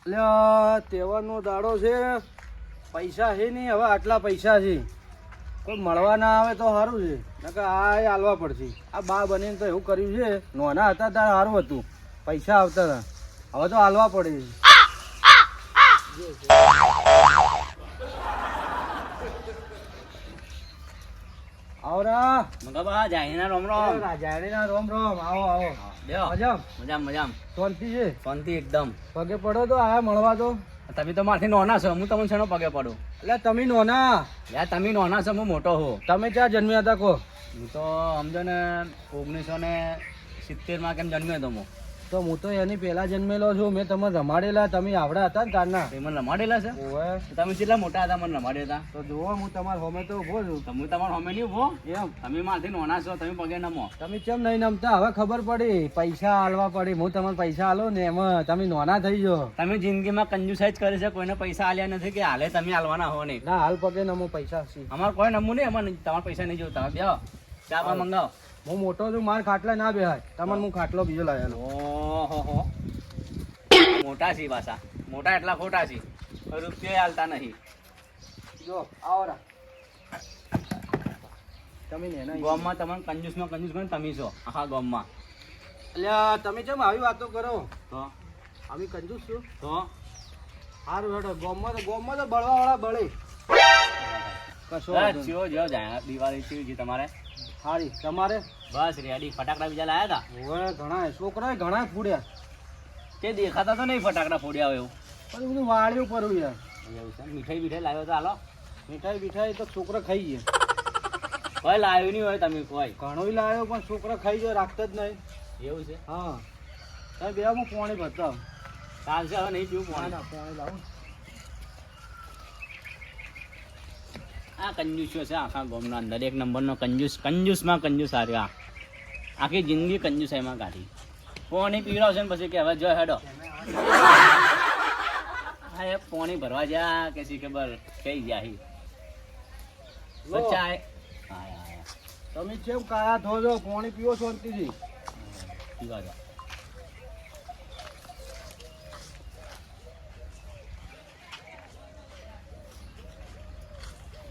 એટલે તહેવારનો દાડો છે, પૈસા છે નહીં. હવે આટલા પૈસા છે, કોઈ મળવા ના આવે તો સારું છે, નકર આ હાલવા પડશે. આ બા બનીને તો એવું કર્યું છે, નોના હતા ત્યારે સારું હતું, પૈસા આવતા હતા, હવે તો હાલવા પડે છે. આવરા મંગાબા જાહીના રોમ રોમ. રાજાણીના રોમ રોમ. આવો આવો. બેહો. મજામ મજામ શાંતિ છે? શાંતિ એકદમ. પગે પડો તો આયા મળવા તો. તમે તો મારથી નોના છો, હું તમને શેનો પગે પડું? એટલે તમે નોના, યાર તમે નોના છો, હું મોટો હું. તમે ક્યાં જન્મ્યા હતા કહો? હું તો સમજો ને 1970 માં કેમ જન્મ્યો હતો હું. તો હું તો એની પહેલા જન્મેલો છું. મેં તમે રમાડેલા, તમે આવડા હતા ને તારના. તે મને રમાડેલા છે? ઓવે. તમે કેટલા મોટા હતા મને રમાડ્યા હતા? તો જુઓ, હું તમારા હોમે તો ઉભો છું. તો હું તમારા હોમે નહીં ઉભો? એમ તમે મારથી નોના છો, તમે પગે નમો. તમે કેમ નહીં નમતા? હવે ખબર પડી, પૈસા હાલવા પડી. હું તમને પૈસા હાલો ને એમાં તમે નોના થઈ જાઓ. તમે જિંદગીમાં કંજુસાઈ જ કરી છે, કોઈને પૈસા આલ્યા નથી કે હાલે તમે હાલવાના હો નહીં. ના, હાલ પગે નમો, પૈસા છે. અમારે કોઈ નમવું નહીં, અમારે તમારા પૈસા નહીં જોતા. બેહો, ચા બા મંગાવો. હું મોટો છું, માર ખાટલા ના બેહાય. તમને હું ખાટલો બીજો લાવેલો. ઓહો, મોટા છે પાછા. મોટા એટલા ખોટા છે, રૂપિયા હાલતા નહીં. જો આવરા તમે ને એના ગામમાં તમને કંજૂસમાં કંજૂસ કોણ તમે છો આખા ગામમાં? એટલે તમે કેમ આવી વાતો કરો? તો આવી કંજૂસ છું? તો સારું હેડો. ગામમાં તો બળવા વાળા બળે. કશો વાંધો નહીં. ચિયો જો જાય દિવાળી ચિયો છે તમારે? સારી. તમારે? બસ રેડી. ફટાકડા બીજા લાયા હતા? હવે ઘણા છોકરા ઘણા ફૂડ્યા, તે દેખાતા તો નહીં ફટાકડા ફોડ્યા હોય એવું. પણ બધું વાળ્યું પડ્યું યાર. એવું છે? મીઠાઈ બીઠાઈ લાવ્યો તો હાલો. મીઠાઈ બીઠાઈ તો છોકરા ખાઈ ગયા. કોઈ લાવ્યું નહીં હોય તમે કોઈ? ઘણો લાવ્યો પણ છોકરા ખાઈ જાય, રાખતા જ નહીં. એવું છે? હા, તમે બે હું પાણી બતાવ. ચાલશે, હવે નહીં પીવું ના પાણી. ના, પાણી લાવું. આ કંજૂસો છે આખા ગામના અંદર. એક નંબરનો કંજૂસમાં કંજૂસ હાર્યો. આખી જિંદગી કંજૂસાઈમાં કાઢી. પોણી પીવડાવશે ને પછી કે હવે જો હેડો. હા, એ પોણી ભરવા જા કે શી ખબર કઈ ગયા હી. લો. બચ્ચા હા, તમે કેમ કાયા થો છો? પાણી પીવો શાંતિથી. પીવા જા.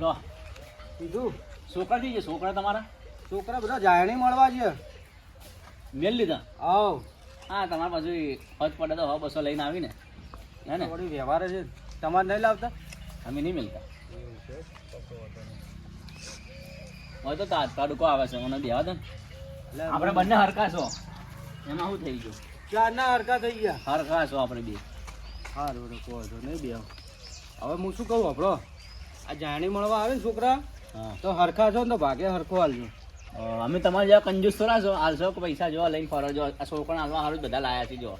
લો, કીધું છોકરા થઈ ગયા? છોકરા તમારા છોકરા બધા જાયણી મળવા છે. મેલ લીધા? આવ હા, તમારા બાજુ હજ પડે તો 100-200 લઈને આવીને હે ને? થોડી વ્યવહાર છે. તમારે નહીં લાવતા? અમે નહીં મિલતા હોય તો તાડુકો આવે છે, મને બેવા દે ને. એટલે આપણે બંને હરખા છો, એમાં શું થઈ ગયું? ચારના હરકા થઈ ગયા. હરખા છો આપણે બે. સારું કહો છો નહીં બે. હવે હું શું કહું આપણો, આ જાણી મળવા આવે ને છોકરા હા, તો હરખા છો ને તો ભાગે હરખો હાલજો. અમે તમારે જેવા કંજૂસ થોડા છો, હાલશો કે પૈસા જો લઈને ફરો જો. આ છોકરા હાલવા સારું બધા લાયા છે જો,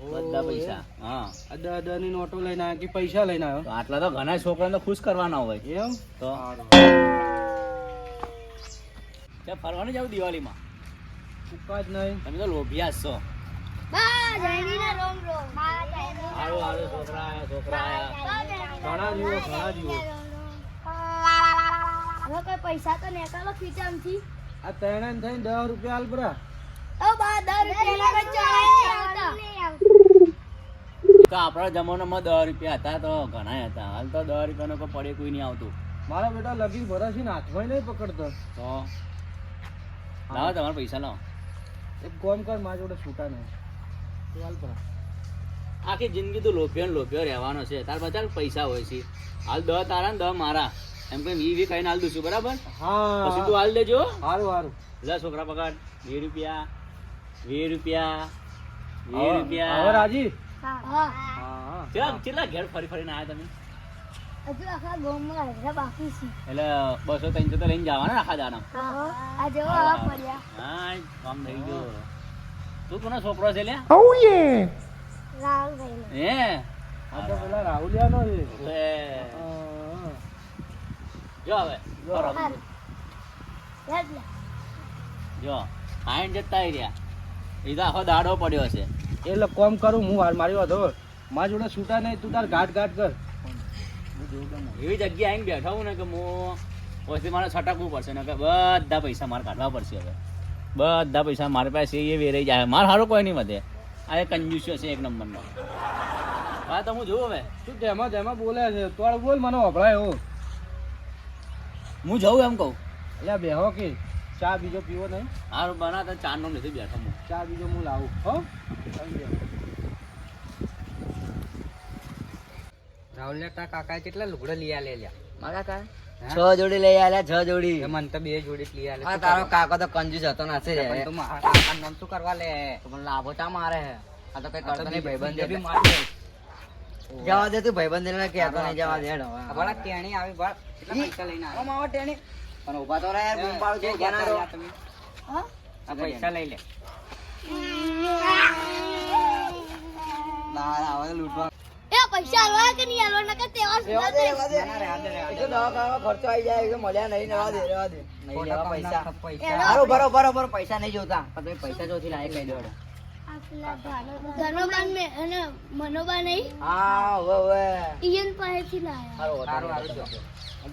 બધા પૈસા. હા, અડની નોટો લઈને આવ્યા કે પૈસા લઈને આવ્યો? તો આટલા તો ઘણા છોકરાને તો ખુશ કરવાના હોય. એમ તો ત્યાં ફરવાનું જાવ દિવાળીમાં? ઉકા જ નહીં. તમે તો લોભિયા જ છો. હારું હારું, છોકરા આયા, છોકરા આયા. ઘણા જીવો, ઘણા જીવો. હવે કોઈ પૈસા તો નીકળો ખીચામાંથી. આ ત્રણે થઈને 10 રૂપિયા હાલ પરા. ઓ બા 10 રૂપિયા તો આપણા જમાનામાં 10 રૂપિયા હતા તો ઘણા હતા. હાલ તો 10 રૂપિયાનો કોઈ પડે કોઈ નહીં આવતું. મારા બેટા લગી ભરાશી ને હાથમાં નહીં પકડતો. તો લાવો તમારા પૈસા લાવો. એક કામ કર, મારા જોડે છૂટા નહીં. તું હાલ પરા. આખી જિંદગી તો લોભ્યો રહેવાનો છે. તાર બધા પૈસા હોય છે. હાલ 10 તારા ને 10 મારા, એમ કઈ વી કહીને હાલ દઉં છું, બરાબર? હા, પછી તું હાલ દેજો. સારું સારું. લે છોકરા પકડ. 20 રૂપિયા, 20 રૂપિયા, 20 હવે રૂપિયા. રાજી. હા હા હા. કેટલા ઘેર ફરી ફરીને આવ્યા તમે? હજુ આખા ગામમાં હજરા બાકી છે. એટલે 200-300 તો લઈને જવાના આખા દાડા? હા આ જેવો આવા પડ્યા. હા, કામ થઈ ગયું. તું કોનો છોકરો છે લ્યા? રાહુલભાઈ હે? આ તો પેલા રાહુલિયાનો છે. લે. હા. જો હવે બરોબર. જો આઈન જતા રહ્યા. એ તો આખો દાડો પડ્યો છે. એટલે કોમ કરું હું, મારી વાત હો. મારા જોડે છૂટા નહીં, તું તાર ઘાટ ઘાટ કર. એવી જગ્યાએ આવીને બેઠા હું ને કે હું પછી મારે છટકવું પડશે ને કે બધા પૈસા મારે કાઢવા પડશે. હવે બધા પૈસા મારી પાસે એ વેરાઈ જાય. મારે સારું કોઈ નહીં વધે. આ એક કંજૂસ્યો છે એક નંબરનો. હા તો હું જોઉં હવે. શું તેમાં બોલે છે તોડ બોલ મને વભળાય એવું. હું જઉં એમ કહું. એટલે બેહો કે ચા બીજો પીવો નહીં. હારું બના તો ચારનો નથી બેઠો હું. ચા બીજો હું લાવું હો. રાહુલ કાકા કેટલા લુગડા લઈ આલે લ્યા મારા કા 6 જોડી લઈ આલ્યા 6 જોડી. મને તો 2 જોડી જ લઈ આલે હા તારો કાકો તો કંજૂસ હતો નાસે રે. પણ તું મારા કાકા નામ શું કરવા લે તો મને લાભો ચા મારે હે. આ તો કઈ કરતો નહીં ભાઈબંધ બી એટલે. મારી જવા દે તું ભાઈબંધ ને કહેતો નહીં જવા દે હેડ હવે. બડા ટેણી આવી બળ કેટલા પૈસા લઈને ઓ માવા ટેણી પણ ઉભા તો રહે યાર બૂમ પાડું છું કેના રો. હા આ પૈસા લઈ લે ના ના હવે લૂટવા. એ પૈસા આલવા કે નહીં આલવા નકર તહેવાર રહેવા દે રહેવા દે. ના, રહેવા દે, રહેવા દે. એ તો દવાખાનામાં ખર્ચો આવી જાય એ તો મળ્યા નહીં રહેવા દે રહેવા દે. નહીં ખોટા લેવા કામના પૈસા. પૈસા હારું બરોબર પૈસા નહીં જોતા પણ તમે પૈસા જોથી લાયક લઈ દેવાડો. ધનોબાન મે અને મનોબા નહીં હા હવે ઈયન પાસેથી લાયા હારું સારું હારું હારું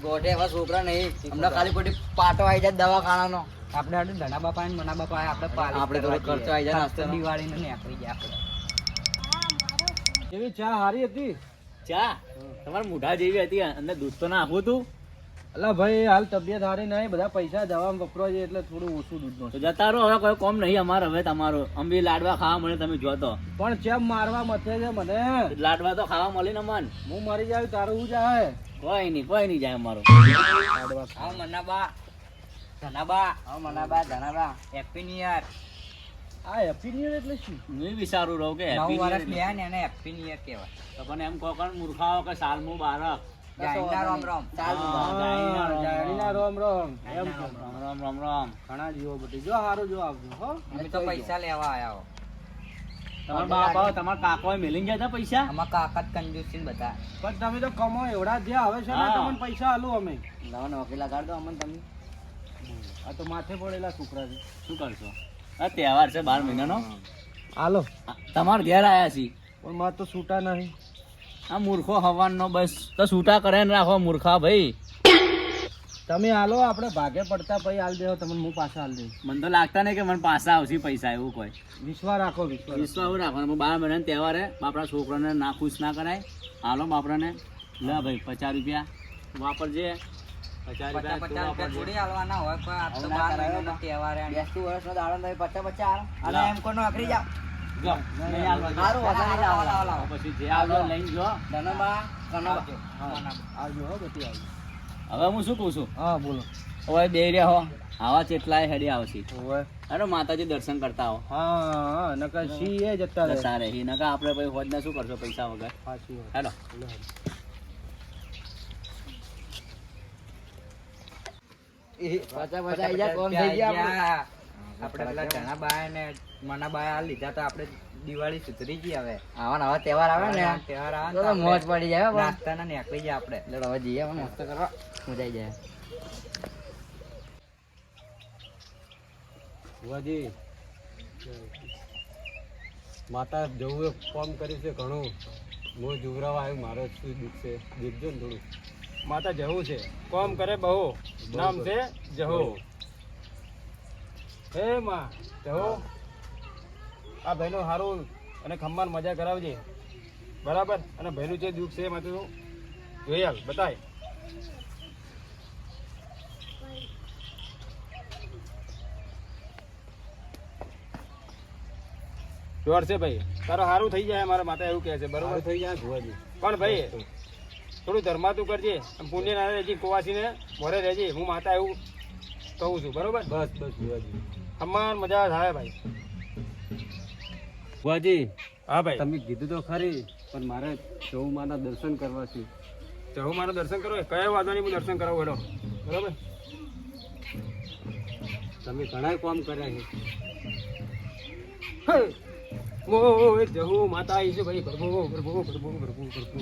ગોઠે એવા છોકરા નહીં અમને ખાલી ખોટી પાટો આવી જાય દવાખાનાનો. આપણે આડું ધના બાપા ને મના બાપા આપણે પાલી આપણે થોડો ખર્ચો આવી જાય નાસ્તાનો. દિવાળી ને નીકળી જાય આપણે એવી ચા હારી હતી. ચા તમારા મોઢા જેવી હતી અંદર દૂધ તો નાખવું તું. અલા ભાઈ હાલ તબિયત હારી નહીં બધા પૈસા જવામાં વપરાય છે એટલે થોડું ઓછું દૂધનો. તો જતા રહો હવે કોઈ કોમ નહીં અમારે હવે તમારો. અમે બી લાડવા ખાવા મળે તમે જોતો. પણ ચેમ મારવા મથે છે મને. લાડવા તો ખાવા મળે ને મન. હું મરી જાવ તારું શું જાય. કોઈ નહીં જાય અમારો. આવ મનાબા ધનાબા હા મનાબા ધનાબા. હેપી ન્યુ યર આ હેપી ન્યુ યર એટલે શું. હું વિચારું રહું કે 9 વર્ષ happy થયા ને એને હેપી ન્યુ યર કહેવાય તો પણ એમ કહો કણ મૂર્ખાઓ કે સાલમું બારક. જાઈના રામ રામ ચાલ હા. જાણીના રોમ રોમ એમ રામ. ઘણા જીવો બધી જો હારું જો આવજો હો. અમે તો પૈસા લેવા આયા હો તમારા બાપા તમારા કાકો મેલી ગયા હતા પૈસા. આમાં કાકા જ કંજૂસ છે ને બધા પણ તમે તો કમો એવડા જે આવે છે ને હા. તમને પૈસા આલું અમે. નવા નોકરી લગાડ દો અમને તમે. આ તો માથે પડેલા છોકરા છે. શું કરશો આ તહેવાર છે 12 મહિનાનો. હાલો તમારા ઘેર આયા છીએ. પણ માર તો છૂટા નહીં. આ મૂર્ખો હવાનો બસ તો છૂટા કરે ને રાખો મૂર્ખા ભાઈ. તમે હાલો આપણે ભાગે પડતા પછી હાલ દેવો તમને હું પાછા હાલ દઈશ. મને તો લાગતા નહીં કે મને પાછા આવશે પૈસા એવું કોઈ. વિશ્વાસ રાખો વિશ્વાસ. વિશ્વાસ એવું રાખવાનો 12 મહિનાનો તહેવાર હે. બાપડા છોકરાને ના ખુશ ના કરાય. હાલો બાપરાને લે ભાઈ 50 રૂપિયા વાપરજે. 50 50 રૂપિયા રૂપિયા થોડી હાલવાના હોય કોઈ આ તો હવે ના 12 કરાય મહિનાનો તહેવાર હે. 20 વર્ષનો દાડો તમે 50 હાલો. અને લાવ. એમ કોનો નોકરી જાવ. હારું હારું, પછી જે આવડે લઈને જો. ધનબા કનબા. આવજો હો બધી આવજો. હવે હું શું કહું છું હા બોલો. હવે બે રહ્યા હો આવા ચેટલાય હેડી આવશે. ઓવે. અરે માતાજી દર્શન કરતા હો. હા નકર સી એ જતા રહે. જતા રહી નકા આપણે પછી હોજના શું કરશો પૈસા વગર. સાચી વાત. હેલો પાછા પાછા આઈ જા કોમ થઈ ગયા આપણે. આપણે પેલા ધના બાય ને મના બાય આ લીધા તો આપણે દિવાળી સુધરી ગઈ હવે આવા નવા તહેવાર આવે ને તહેવાર આવે તો ને તો મોજ પડી જાય હો પણ. નાસ્તાના નીકળી જાય આપણે લેડો હવે જઈએ હવે મસ્ત કરવા મજા આવી જાય. બુઆજી માતા જવું ફોન કર્યું છે ઘણું. હું જુગરાવા આવ્યું મારો શું દુઃખ છે દેખજો ને થોડું. માતા જવું છે કોમ કરે બહુ નામ છે જહો. હે માં જહો આ ભાઈનું સારું અને ખમ્માન મજા કરાવજે બરાબર. અને ભાઈનું જે દુઃખ છે એમાં તું જોઈ આવ બતાય. જોર છે ભાઈ તારો સારું થઈ જાય મારા માતા એવું કહે છે બરોબર થઈ જાય ભુવાજી. પણ ભાઈ થોડું ધર્માતું કરજે પુણ્ય ના રહેજે કુવાસીને મોરે રહેજે. હું માતા એવું કહું છું બરોબર. બસ બસ ભુવાજી અમાર મજા થાય ભાઈ. ભુવાજી હા ભાઈ તમે કીધું તો ખરી પણ મારે ચૌમાના દર્શન કરવા છે. ચૌમાના દર્શન કરવા કયા વાંધો નહીં હું દર્શન કરાવું હેલો બરોબર. તમે ઘણા કામ કર્યા છે. ઓ જહુ માતા આવી છે ભાઈ. પ્રભુ પ્રભુ પ્રભુ પ્રભુ પ્રભુ.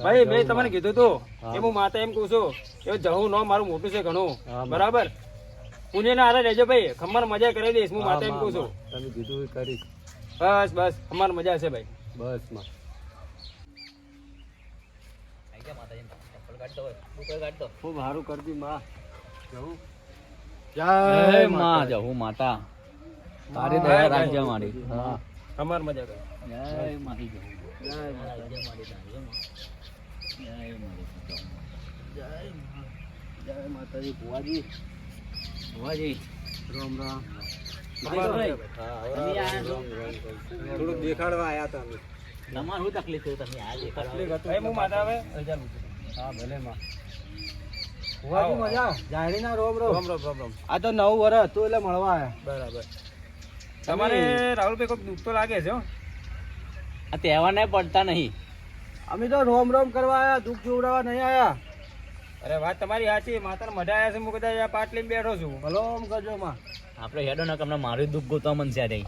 ભાઈ મેં તમને કીધું તું કે હું માતા એમ કહું છું કે જહુ નો મારું મોટું છે ઘણું બરાબર. પુણ્ય ના હારે રહેજો ભાઈ ખમ્માર મજા કરી દઈશ હું માતા એમ કહું છું. તમે કીધું કરી બસ બસ અમાર મજા છે ભાઈ બસ માં. ખૂબ સારું કરતી માં જહુ. જય માં જહુ માતા તારી દયા રાખજે મારી. ખમર મજા કરે. જય મારી જય જય માતા. જય મારી તારી માં. જય મારી સીતા. જય માતાજી ભુવાજી. ભુવાજી રામ રામ. ભાઈ, હા, તમે આયા છો? થોડુંક દેખાડવા આયા હતા અમે. તમારે શું તકલીફ છે તમે આ દેખાડો હું માતા આવે હા ભલે માં ભુવાજી મજા જાહેરીના રોમ રોમ રોમ રોમ રોમ. આ તો 9 વર્ષ હતું એટલે મળવા આયા. બરાબર. તમારે રાહુલભાઈ કોઈ દુઃખ તો લાગે છે હો. આ તહેવારને પડતા નહીં. અમે તો રોમ રોમ કરવા આયા, દુઃખ જોવડાવવા નહીં આયા. અરે વાત તમારી સાચી. માતાને મજા આયા છે. હું કદાચ આ પાટ લઈને બેઠો છું. ભલો આમ કરજો માં. આપણે હેડો ને તમને મારું દુઃખ ગોતવા મન છે રહી.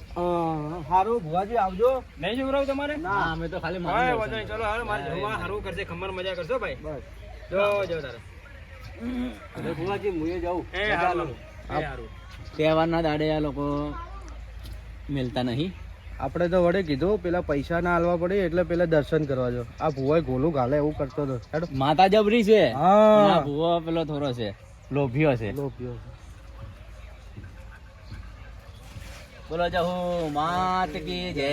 સારું ભુવાજી આવજો. નહીં જોવડાવું તમારે? ના અમે તો ખાલી હા, મારું વાંધો નહીં. ચલો હાલો મારે જમવા સારું કરશે. ખમર મજા કરશો ભાઈ. બસ જો તારે. અરે ભુવાજી હું જાઉં. એ હારું. તહેવારના દાડે આ લોકો મિલતા નહીં. આપણે તો વડે કીધું પેલા પૈસા ના આલવા પડે એટલે પેલા દર્શન કરવા જો. આ ભુવાઈ ગોલું ગાલે એવું કરતો હતો. હેડો. માતા જબરી છે. હા. આ ભૂવો પેલો થોડો છે લોભીઓ છે. લોભીઓ. બોલો જહુ માત કી જય.